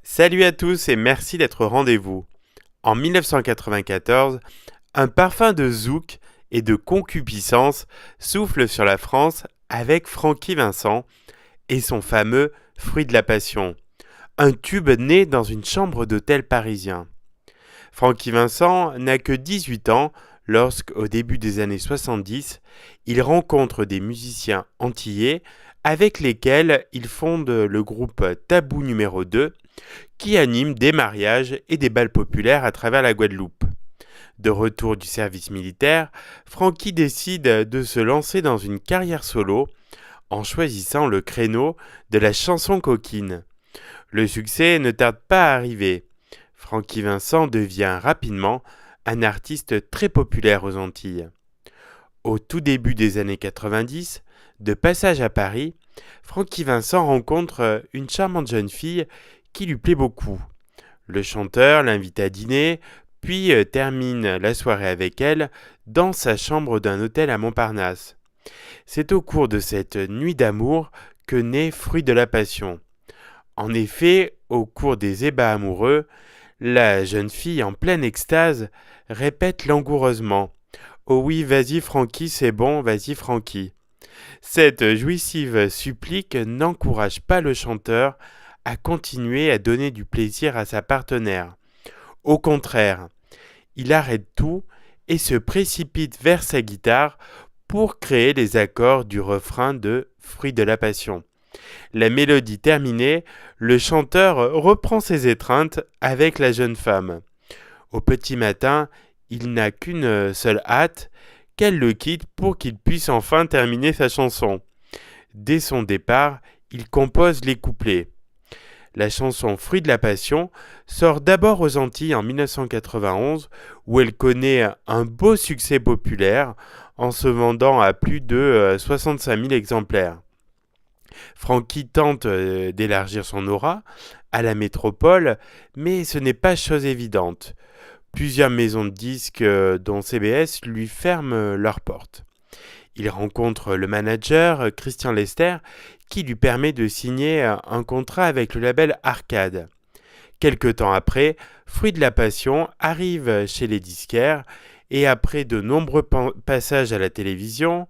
Salut à tous et merci d'être au rendez-vous. En 1994, un parfum de zouk et de concupiscence souffle sur la France avec Francky Vincent et son fameux Fruit de la Passion, un tube né dans une chambre d'hôtel parisien. Francky Vincent n'a que 18 ans lorsqu'au début des années 70, il rencontre des musiciens antillais avec lesquels il fonde le groupe Tabou numéro 2 qui anime des mariages et des bals populaires à travers la Guadeloupe. De retour du service militaire, Francky décide de se lancer dans une carrière solo en choisissant le créneau de la chanson coquine. Le succès ne tarde pas à arriver. Francky Vincent devient rapidement un artiste très populaire aux Antilles. Au tout début des années 90, de passage à Paris, Francky Vincent rencontre une charmante jeune fille qui lui plaît beaucoup. Le chanteur l'invite à dîner, puis termine la soirée avec elle dans sa chambre d'un hôtel à Montparnasse. C'est au cours de cette nuit d'amour que naît Fruit de la Passion. En effet, au cours des ébats amoureux, la jeune fille en pleine extase répète langoureusement « Oh oui, vas-y Francky, c'est bon, vas-y Francky ». Cette jouissive supplique n'encourage pas le chanteur à continuer à donner du plaisir à sa partenaire. Au contraire, il arrête tout et se précipite vers sa guitare pour créer les accords du refrain de Fruit de la Passion. La mélodie terminée, le chanteur reprend ses étreintes avec la jeune femme. Au petit matin, il n'a qu'une seule hâte, qu'elle le quitte pour qu'il puisse enfin terminer sa chanson. Dès son départ, il compose les couplets. La chanson Fruit de la Passion sort d'abord aux Antilles en 1991 où elle connaît un beau succès populaire en se vendant à plus de 65 000 exemplaires. Francky tente d'élargir son aura à la métropole, mais ce n'est pas chose évidente. Plusieurs maisons de disques, dont CBS, lui ferment leurs portes. Il rencontre le manager Christian Lester qui lui permet de signer un contrat avec le label Arcade. Quelque temps après, Fruit de la Passion arrive chez les disquaires et après de nombreux passages à la télévision,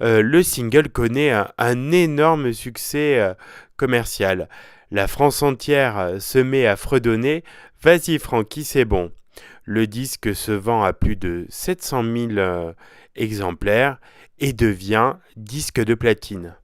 le single connaît un énorme succès commercial. La France entière se met à fredonner « Vas-y Francky, c'est bon ». Le disque se vend à plus de 700 000 exemplaires et devient disque de platine.